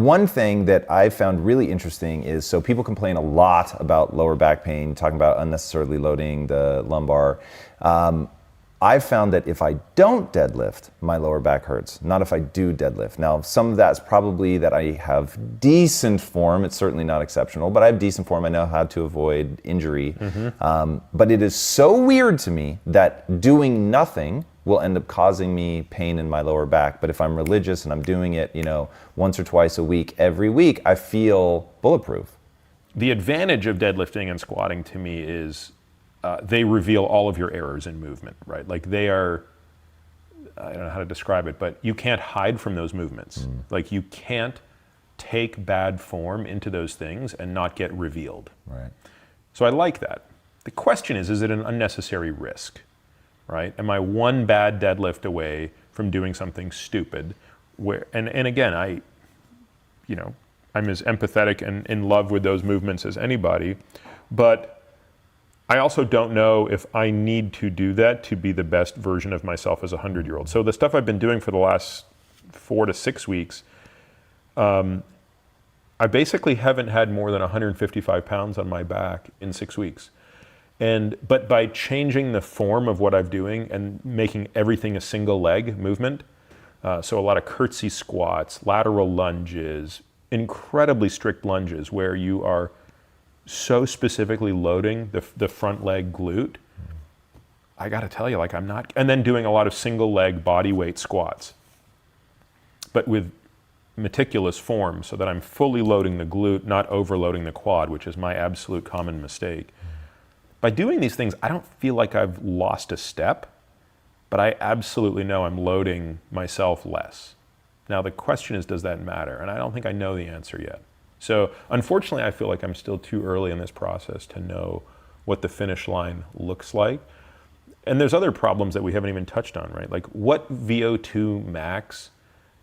one thing that I found really interesting is, so people complain a lot about lower back pain, talking about unnecessarily loading the lumbar. I've found that if I don't deadlift, my lower back hurts, not if I do deadlift. Now, some of that's probably that I have decent form. It's certainly not exceptional, but I have decent form. I know how to avoid injury. But it is so weird to me that doing nothing will end up causing me pain in my lower back. But if I'm religious and I'm doing it, once or twice a week, every week, I feel bulletproof. The advantage of deadlifting and squatting to me is they reveal all of your errors in movement, right? Like they are, I don't know how to describe it, but you can't hide from those movements. Like you can't take bad form into those things and not get revealed. Right. So I like that. The question is it an unnecessary risk, right? Am I one bad deadlift away from doing something stupid? And again, I'm as empathetic and in love with those movements as anybody, but I also don't know if I need to do that to be the best version of myself as a 100-year-old. So the stuff I've been doing for the last 4 to 6 weeks, I basically haven't had more than 155 pounds on my back in 6 weeks. But by changing the form of what I'm doing and making everything a single leg movement, so a lot of curtsy squats, lateral lunges, incredibly strict lunges where you are so specifically loading the front leg glute, I gotta tell you, I'm not, and then doing a lot of single leg body weight squats, but with meticulous form so that I'm fully loading the glute, not overloading the quad, which is my absolute common mistake. By doing these things, I don't feel like I've lost a step, but I absolutely know I'm loading myself less. Now the question is, does that matter? And I don't think I know the answer yet. So unfortunately, I feel like I'm still too early in this process to know what the finish line looks like. And there's other problems that we haven't even touched on, right? Like what VO2 max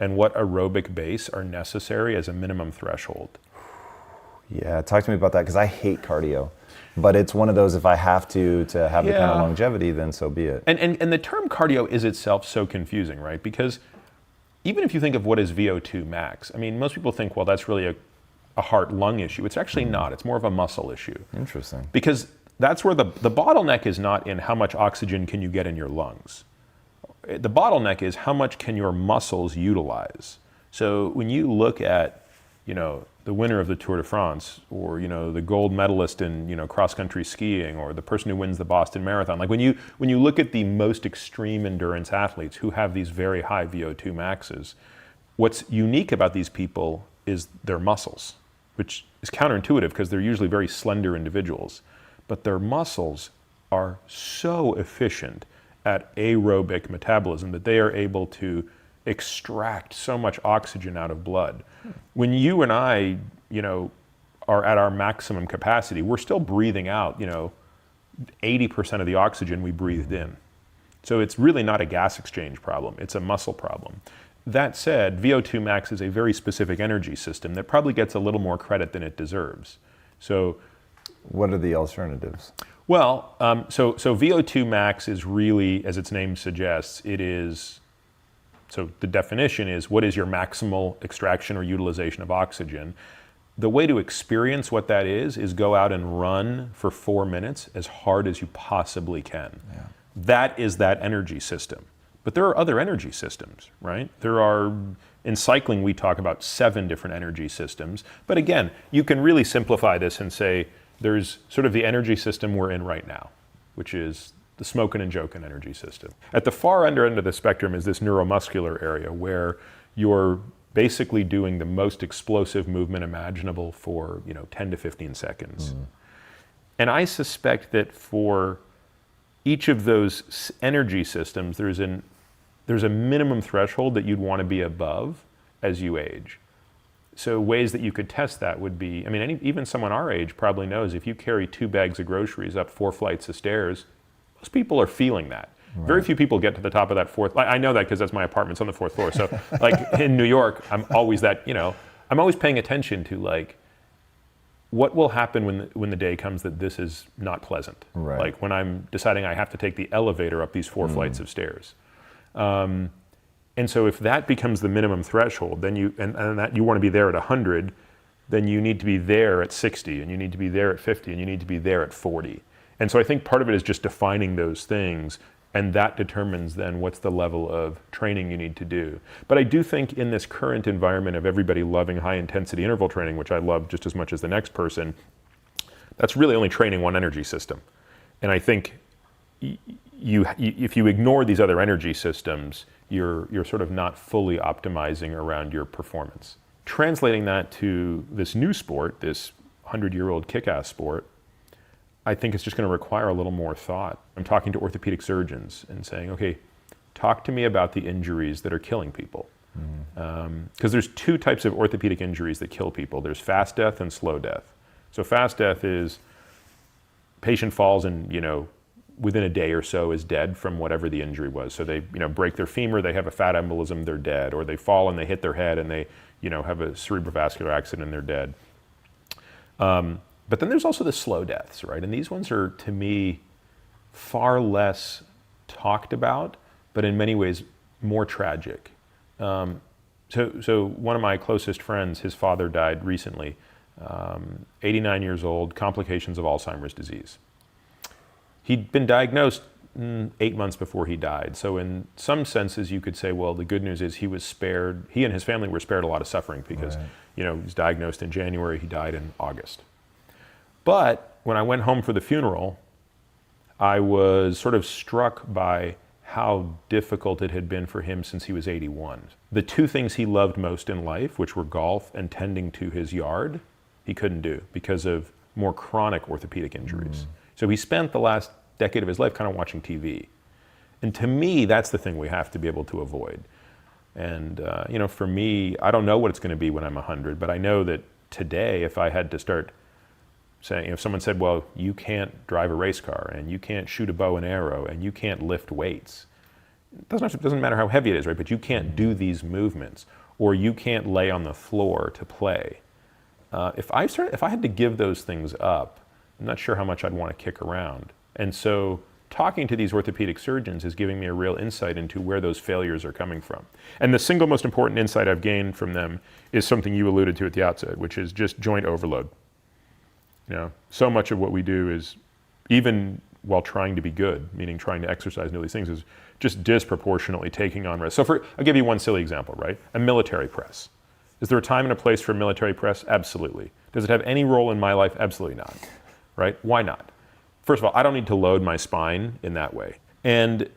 and what aerobic base are necessary as a minimum threshold? Yeah, talk to me about that, because I hate cardio. But it's one of those, if I have to have the kind of longevity, then so be it. And the term cardio is itself so confusing, right? Because even if you think of what is VO2 max, I mean, most people think, well, that's really a heart-lung issue. It's actually not. It's more of a muscle issue. Interesting. Because that's where the bottleneck is not in how much oxygen can you get in your lungs. The bottleneck is how much can your muscles utilize. So when you look at, the winner of the Tour de France, or, the gold medalist in, cross-country skiing, or the person who wins the Boston Marathon, like when you look at the most extreme endurance athletes who have these very high VO2 maxes, what's unique about these people is their muscles, which is counterintuitive because they're usually very slender individuals, but their muscles are so efficient at aerobic metabolism that they are able to extract so much oxygen out of blood. When you and I, are at our maximum capacity, we're still breathing out, 80% of the oxygen we breathed in. So it's really not a gas exchange problem, it's a muscle problem. That said, VO2 max is a very specific energy system that probably gets a little more credit than it deserves. So, what are the alternatives? Well, so VO2 max is really, as its name suggests, so the definition is, what is your maximal extraction or utilization of oxygen? The way to experience what that is go out and run for 4 minutes as hard as you possibly can. Yeah. That is that energy system. But there are other energy systems, right? In cycling, we talk about 7 different energy systems. But again, you can really simplify this and say there's sort of the energy system we're in right now, which is the smoking and joking energy system. At the far end of the spectrum is this neuromuscular area where you're basically doing the most explosive movement imaginable for 10 to 15 seconds. And I suspect that for each of those energy systems, there's a minimum threshold that you'd want to be above as you age. So ways that you could test that would be, even someone our age probably knows if you carry 2 bags of groceries up 4 flights of stairs, most people are feeling that. Right. Very few people get to the top of that 4th. I know that because that's my apartment's on the 4th floor. So in New York, I'm always I'm always paying attention to what will happen when the day comes that this is not pleasant. Right. Like when I'm deciding I have to take the elevator up these 4 flights of stairs. And And so if that becomes the minimum threshold, then and that you want to be there at 100, then you need to be there at 60, and you need to be there at 50, and you need to be there at 40. And so I think part of it is just defining those things, and that determines then what's the level of training you need to do. But I do think in this current environment of everybody loving high intensity interval training, which I love just as much as the next person, that's really only training one energy system. And I think if you ignore these other energy systems, you're sort of not fully optimizing around your performance. Translating that to this new sport, this 100-year-old kick-ass sport, I think it's just going to require a little more thought. I'm talking to orthopedic surgeons and saying, okay, talk to me about the injuries that are killing people. Because there's two types of orthopedic injuries that kill people. There's fast death and slow death. So fast death is patient falls and, within a day or so is dead from whatever the injury was. So they, break their femur, they have a fat embolism, they're dead. Or they fall and they hit their head and they, have a cerebrovascular accident and they're dead. But then there's also the slow deaths, right? And these ones are, to me, far less talked about, but in many ways more tragic. So one of my closest friends, his father died recently, 89 years old, complications of Alzheimer's disease. He'd been diagnosed 8 months before he died. So in some senses, you could say, well, the good news is he and his family were spared a lot of suffering because, he was diagnosed in January, he died in August. But when I went home for the funeral, I was sort of struck by how difficult it had been for him since he was 81. The two things he loved most in life, which were golf and tending to his yard, he couldn't do because of more chronic orthopedic injuries. So he spent the last decade of his life kind of watching TV. And to me, that's the thing we have to be able to avoid. And, for me, I don't know what it's going to be when I'm 100, but I know that today, if I had to start saying, if someone said, well, you can't drive a race car, and you can't shoot a bow and arrow, and you can't lift weights, it doesn't matter how heavy it is, right? But you can't do these movements, or you can't lay on the floor to play. If I had to give those things up, I'm not sure how much I'd want to kick around. And so talking to these orthopedic surgeons is giving me a real insight into where those failures are coming from. And the single most important insight I've gained from them is something you alluded to at the outset, which is just joint overload. So much of what we do is, even while trying to be good, meaning trying to exercise and do these things, is just disproportionately taking on risk. So I'll give you one silly example, right? A military press. Is there a time and a place for a military press? Absolutely. Does it have any role in my life? Absolutely not. Right? Why not? First of all, I don't need to load my spine in that way. And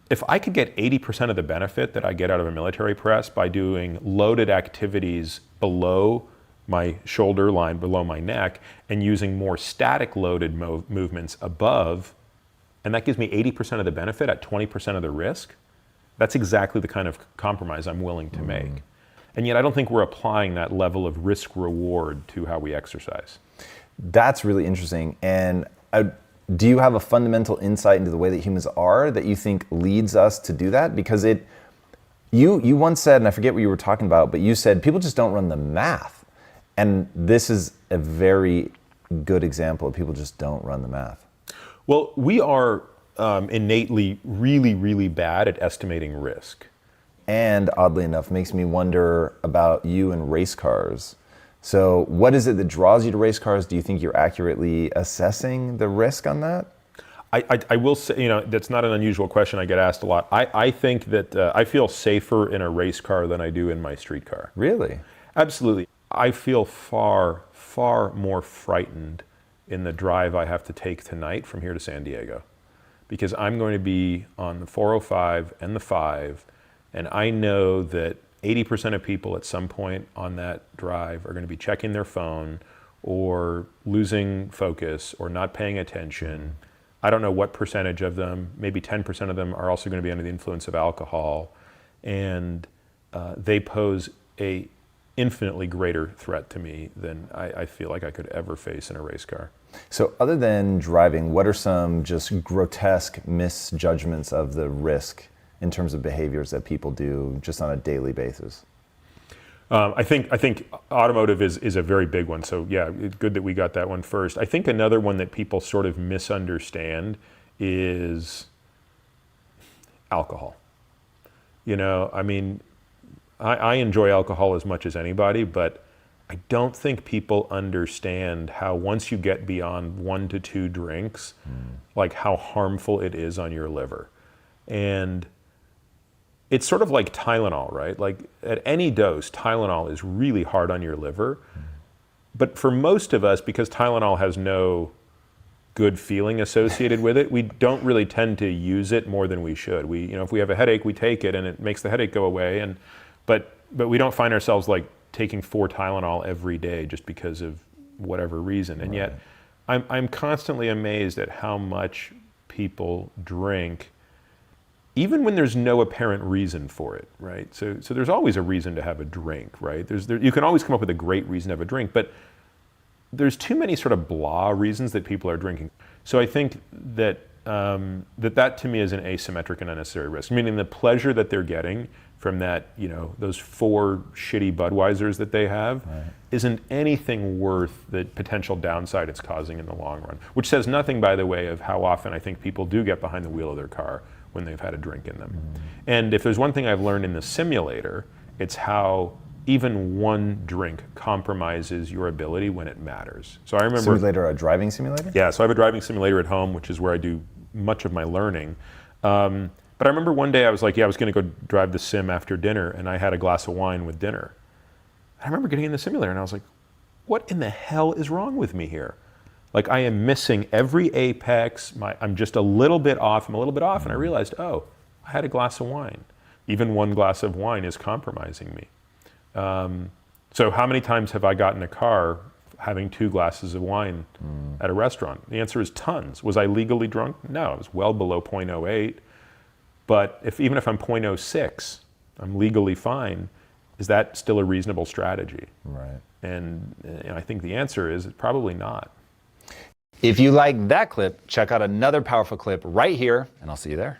if I could get 80% of the benefit that I get out of a military press by doing loaded activities below my shoulder line, below my neck, and using more static loaded movements above, and that gives me 80% of the benefit at 20% of the risk, that's exactly the kind of compromise I'm willing to make. And yet I don't think we're applying that level of risk reward to how we exercise. That's really interesting. And do you have a fundamental insight into the way that humans are that you think leads us to do that? Because you once said, and I forget what you were talking about, but you said people just don't run the math. And this is a very good example of people just don't run the math. Well, we are innately really, really bad at estimating risk. And oddly enough, makes me wonder about you and race cars. So what is it that draws you to race cars? Do you think you're accurately assessing the risk on that? I will say, that's not an unusual question I get asked a lot. I think that I feel safer in a race car than I do in my street car. Really? Absolutely. I feel far, far more frightened in the drive I have to take tonight from here to San Diego, because I'm going to be on the 405 and the 5, and I know that 80% of people at some point on that drive are going to be checking their phone or losing focus or not paying attention. I don't know what percentage of them, maybe 10% of them are also going to be under the influence of alcohol, and they pose a infinitely greater threat to me than I feel like I could ever face in a race car. So other than driving, what are some just grotesque misjudgments of the risk in terms of behaviors that people do just on a daily basis? I think automotive is a very big one. So yeah, it's good that we got that one first. I think another one that people sort of misunderstand is alcohol. I enjoy alcohol as much as anybody, but I don't think people understand how once you get beyond 1 to 2 drinks, like how harmful it is on your liver. And it's sort of like Tylenol, right? Like at any dose, Tylenol is really hard on your liver. But for most of us, because Tylenol has no good feeling associated with it, we don't really tend to use it more than we should. We, if we have a headache, we take it and it makes the headache go away. But we don't find ourselves like taking 4 Tylenol every day just because of whatever reason. And yet I'm constantly amazed at how much people drink, even when there's no apparent reason for it, right? So there's always a reason to have a drink, right? You can always come up with a great reason to have a drink, but there's too many sort of blah reasons that people are drinking. So I think that that to me is an asymmetric and unnecessary risk, meaning the pleasure that they're getting from that, those 4 shitty Budweisers that they have isn't anything worth the potential downside it's causing in the long run, which says nothing, by the way, of how often I think people do get behind the wheel of their car when they've had a drink in them. And if there's one thing I've learned in the simulator, it's how even 1 drink compromises your ability when it matters. So I remember— Simulator, a driving simulator? Yeah, so I have a driving simulator at home, which is where I do much of my learning. But I remember one day I was like, I was gonna go drive the sim after dinner, and I had a glass of wine with dinner. I remember getting in the simulator and I was like, what in the hell is wrong with me here? Like I am missing every apex, I'm just a little bit off, and I realized, oh, I had a glass of wine. Even 1 glass of wine is compromising me. So how many times have I gotten in a car having 2 glasses of wine at a restaurant? The answer is tons. Was I legally drunk? No, I was well below 0.08. But even if I'm 0.06, I'm legally fine. Is that still a reasonable strategy? Right. And I think the answer is probably not. If you like that clip, check out another powerful clip right here, and I'll see you there.